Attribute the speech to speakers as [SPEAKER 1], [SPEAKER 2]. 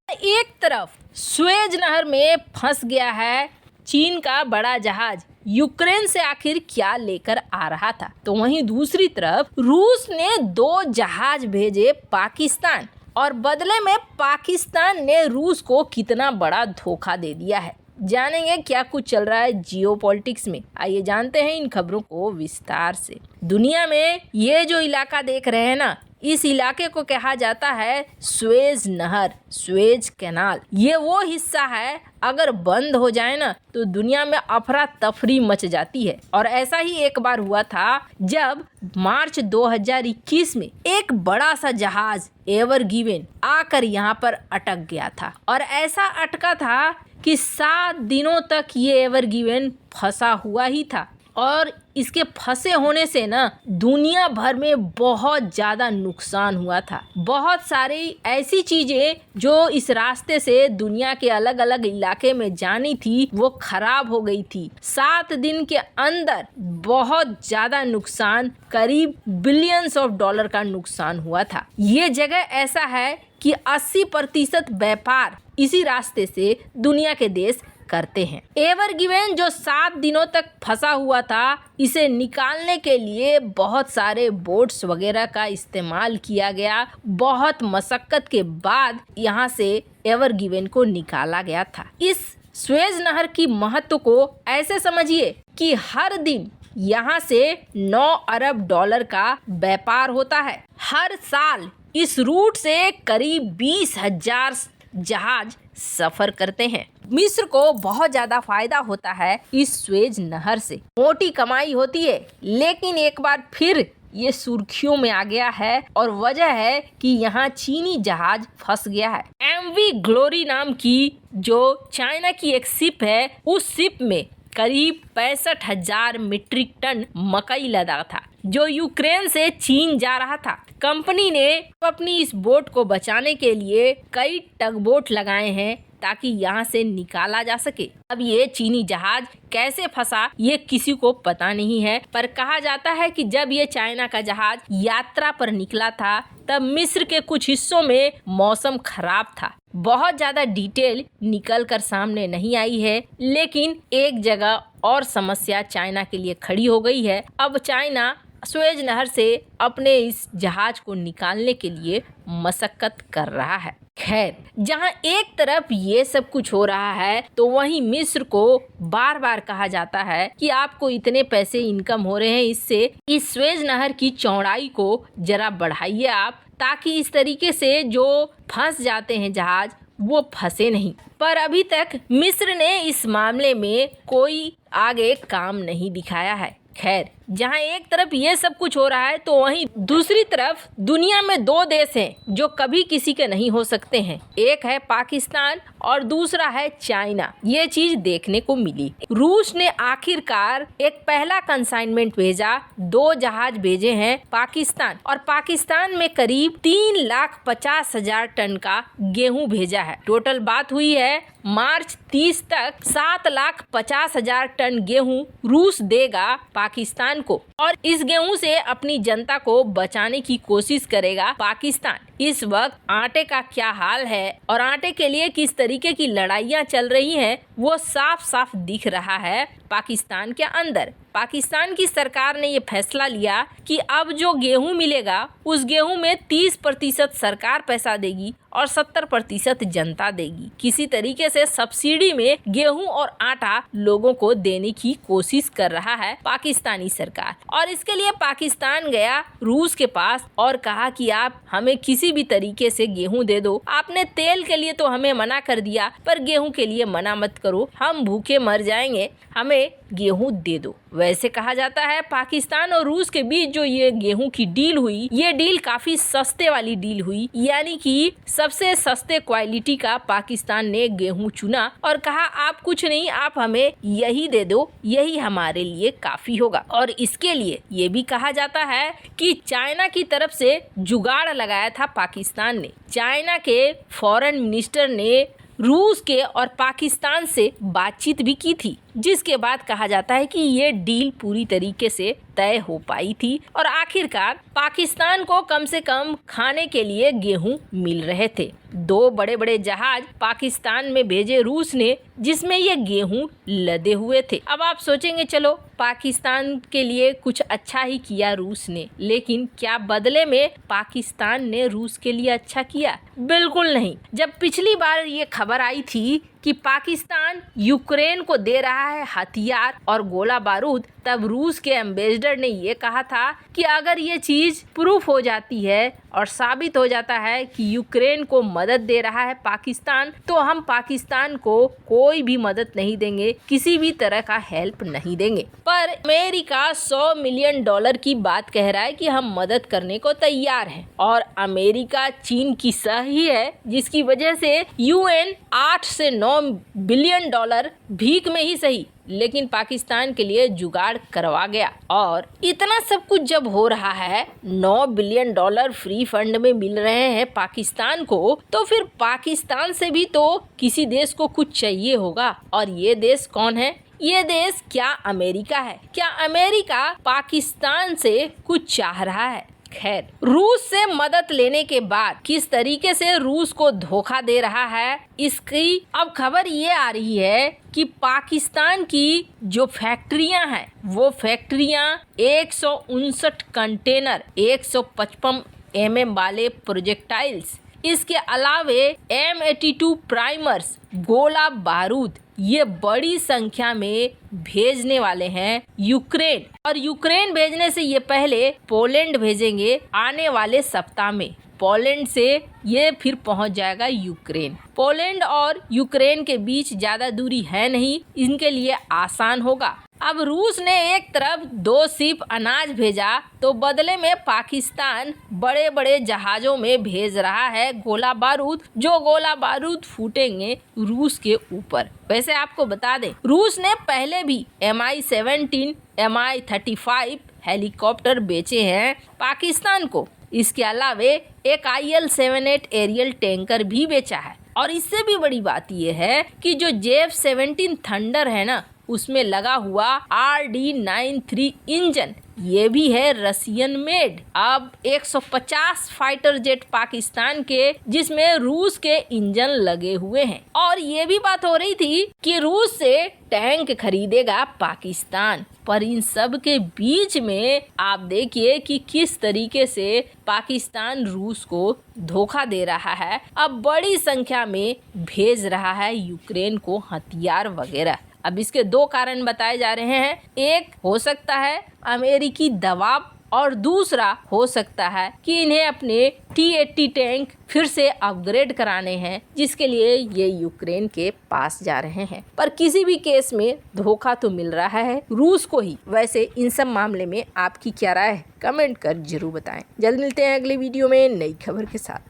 [SPEAKER 1] एक तरफ सुएज नहर में फंस गया है चीन का बड़ा जहाज, यूक्रेन से आखिर क्या लेकर आ रहा था, तो वहीं दूसरी तरफ रूस ने 2 जहाज भेजे पाकिस्तान और बदले में पाकिस्तान ने रूस को कितना बड़ा धोखा दे दिया है। जानेंगे क्या कुछ चल रहा है जियोपॉलिटिक्स में, आइए जानते हैं इन खबरों को विस्तार से। दुनिया में ये जो इलाका देख रहे हैं ना, इस इलाके को कहा जाता है सुएज नहर, सुएज कैनाल। ये वो हिस्सा है अगर बंद हो जाए ना तो दुनिया में अफरा तफरी मच जाती है। और ऐसा ही एक बार हुआ था जब मार्च 2021 में एक बड़ा सा जहाज एवर गिवन आकर यहाँ पर अटक गया था और ऐसा अटका था कि 7 दिनों तक ये एवर गिवन फंसा हुआ ही था। और इसके फंसे होने से ना दुनिया भर में बहुत ज़्यादा नुकसान हुआ था। बहुत सारी ऐसी चीज़ें जो इस रास्ते से दुनिया के अलग अलग इलाके में जानी थी वो खराब हो गई थी। 7 दिन के अंदर बहुत ज़्यादा नुकसान, करीब बिलियंस ऑफ डॉलर का नुकसान हुआ था। ये जगह ऐसा है कि 80% व्यापार इसी रास्ते से दुनिया के देश करते हैं। एवर गिवन जो 7 दिनों तक फंसा हुआ था, इसे निकालने के लिए बहुत सारे बोट्स वगैरह का इस्तेमाल किया गया। बहुत मशक्कत के बाद यहाँ से एवर गिवन को निकाला गया था। इस सुएज नहर की महत्व को ऐसे समझिए कि हर दिन यहाँ से 9 अरब डॉलर का व्यापार होता है। हर साल इस रूट से करीब 20,000 जहाज सफर करते हैं। मिस्र को बहुत ज्यादा फायदा होता है इस सुएज नहर से, मोटी कमाई होती है। लेकिन एक बार फिर ये सुर्खियों में आ गया है और वजह है कि यहाँ चीनी जहाज फंस गया है। एमवी ग्लोरी नाम की जो चाइना की एक शिप है, उस शिप में करीब 65,000 मीट्रिक टन मकई लदा था जो यूक्रेन से चीन जा रहा था। कंपनी ने अपनी इस बोट को बचाने के लिए कई टग बोट लगाए हैं ताकि यहाँ से निकाला जा सके। अब ये चीनी जहाज कैसे फंसा ये किसी को पता नहीं है, पर कहा जाता है कि जब ये चाइना का जहाज यात्रा पर निकला था तब मिस्र के कुछ हिस्सों में मौसम खराब था। बहुत ज्यादा डिटेल निकल कर सामने नहीं आई है, लेकिन एक जगह और समस्या चाइना के लिए खड़ी हो गई है। अब चाइना सुएज नहर से अपने इस जहाज को निकालने के लिए मशक्कत कर रहा है। खैर, जहां एक तरफ ये सब कुछ हो रहा है तो वहीं मिस्र को बार बार कहा जाता है कि आपको इतने पैसे इनकम हो रहे हैं, इससे इस सुएज नहर की चौड़ाई को जरा बढ़ाइए आप, ताकि इस तरीके से जो फंस जाते हैं जहाज वो फंसे नहीं। पर अभी तक मिस्र ने इस मामले में कोई आगे काम नहीं दिखाया है। खैर, जहां एक तरफ ये सब कुछ हो रहा है तो वहीं दूसरी तरफ दुनिया में 2 देश हैं जो कभी किसी के नहीं हो सकते हैं। एक है पाकिस्तान और दूसरा है चाइना। ये चीज देखने को मिली। रूस ने आखिरकार एक पहला कंसाइनमेंट भेजा, 2 जहाज भेजे हैं पाकिस्तान, और पाकिस्तान में करीब 3,50,000 टन का गेहूं भेजा है। टोटल बात हुई है मार्च 30 तक 7,50,000 टन गेहूं रूस देगा पाकिस्तान को, और इस गेहूं से अपनी जनता को बचाने की कोशिश करेगा पाकिस्तान। इस वक्त आटे का क्या हाल है और आटे के लिए किस तरीके की लड़ाइयां चल रही हैं वो साफ साफ दिख रहा है पाकिस्तान के अंदर। पाकिस्तान की सरकार ने ये फैसला लिया कि अब जो गेहूं मिलेगा उस गेहूं में 30% सरकार पैसा देगी और 70% जनता देगी। किसी तरीके से सब्सिडी में गेहूं और आटा लोगों को देने की कोशिश कर रहा है पाकिस्तानी सरकार। और इसके लिए पाकिस्तान गया रूस के पास और कहा कि आप हमें किसी भी तरीके से गेहूं दे दो। आपने तेल के लिए तो हमें मना कर दिया, पर गेहूं के लिए मना मत करो, हम भूखे मर जाएंगे, हमें गेहूं दे दो। वैसे कहा जाता है पाकिस्तान और रूस के बीच जो ये गेहूं की डील हुई, ये डील काफी सस्ते वाली डील हुई, यानी कि सबसे सस्ते क्वालिटी का पाकिस्तान ने गेहूं चुना और कहा आप कुछ नहीं, आप हमें यही दे दो, यही हमारे लिए काफी होगा। और इसके लिए ये भी कहा जाता है कि चाइना की तरफ से जुगाड़ लगाया था पाकिस्तान ने। चाइना के फॉरेन मिनिस्टर ने रूस के और पाकिस्तान से बातचीत भी की थी जिसके बाद कहा जाता है कि ये डील पूरी तरीके से तय हो पाई थी और आखिरकार पाकिस्तान को कम से कम खाने के लिए गेहूं मिल रहे थे। 2 बड़े बड़े जहाज पाकिस्तान में भेजे रूस ने, जिसमें ये गेहूं लदे हुए थे। अब आप सोचेंगे चलो पाकिस्तान के लिए कुछ अच्छा ही किया रूस ने, लेकिन क्या बदले में पाकिस्तान ने रूस के लिए अच्छा किया? बिल्कुल नहीं। जब पिछली बार ये खबर आई थी कि पाकिस्तान यूक्रेन को दे रहा है हथियार और गोला बारूद, तब रूस के एम्बेसडर ने ये कहा था कि अगर ये चीज प्रूफ हो जाती है और साबित हो जाता है कि यूक्रेन को मदद दे रहा है पाकिस्तान, तो हम पाकिस्तान को कोई भी मदद नहीं देंगे, किसी भी तरह का हेल्प नहीं देंगे। पर अमेरिका $100 मिलियन की बात कह रहा है कि हम मदद करने को तैयार हैं और अमेरिका चीन की सही है, जिसकी वजह से यूएन 8 से 9 बिलियन डॉलर भीख में ही सही लेकिन पाकिस्तान के लिए जुगाड़ करवा गया। और इतना सब कुछ जब हो रहा है, $9 बिलियन फ्री फंड में मिल रहे हैं पाकिस्तान को, तो फिर पाकिस्तान से भी तो किसी देश को कुछ चाहिए होगा। और ये देश कौन है? ये देश क्या अमेरिका है? क्या अमेरिका पाकिस्तान से कुछ चाह रहा है? खैर, रूस से मदद लेने के बाद किस तरीके से रूस को धोखा दे रहा है, इसकी अब खबर ये आ रही है कि पाकिस्तान की जो फैक्ट्रियां हैं, वो फैक्ट्रियां 159 कंटेनर 155 mm वाले प्रोजेक्टाइल्स, इसके अलावे M82 प्राइमर्स, गोला बारूद, ये बड़ी संख्या में भेजने वाले हैं यूक्रेन। और यूक्रेन भेजने से ये पहले पोलैंड भेजेंगे आने वाले सप्ताह में। पोलैंड से ये फिर पहुंच जाएगा यूक्रेन। पोलैंड और यूक्रेन के बीच ज़्यादा दूरी है नहीं, इनके लिए आसान होगा। अब रूस ने एक तरफ 2 शिप अनाज भेजा, तो बदले में पाकिस्तान बड़े बड़े जहाज़ों में भेज रहा है गोला बारूद, जो गोला बारूद फूटेंगे रूस के ऊपर। वैसे आपको बता दें, रूस ने पहले भी Mi-17, Mi-35 हेलीकॉप्टर बेचे हैं पाकिस्तान को। इसके अलावे एक IL-78 एरियल टैंकर भी बेचा है। और इससे भी बड़ी बात यह है कि जो JF-17 थंडर है ना, उसमें लगा हुआ RD-93 इंजन, ये भी है रसियन मेड। अब 150 फाइटर जेट पाकिस्तान के, जिसमें रूस के इंजन लगे हुए हैं। और ये भी बात हो रही थी कि रूस से टैंक खरीदेगा पाकिस्तान। पर इन सब के बीच में आप देखिए कि किस तरीके से पाकिस्तान रूस को धोखा दे रहा है। अब बड़ी संख्या में भेज रहा है यूक्रेन को हथियार वगैरह। अब इसके 2 कारण बताए जा रहे हैं। एक हो सकता है अमेरिकी दबाव, और दूसरा हो सकता है कि इन्हें अपने T-80 टैंक फिर से अपग्रेड कराने हैं, जिसके लिए ये यूक्रेन के पास जा रहे हैं। पर किसी भी केस में धोखा तो मिल रहा है रूस को ही। वैसे इन सब मामले में आपकी क्या राय है? कमेंट कर जरूर बताएं। जल्द मिलते हैं अगले वीडियो में नई खबर के साथ।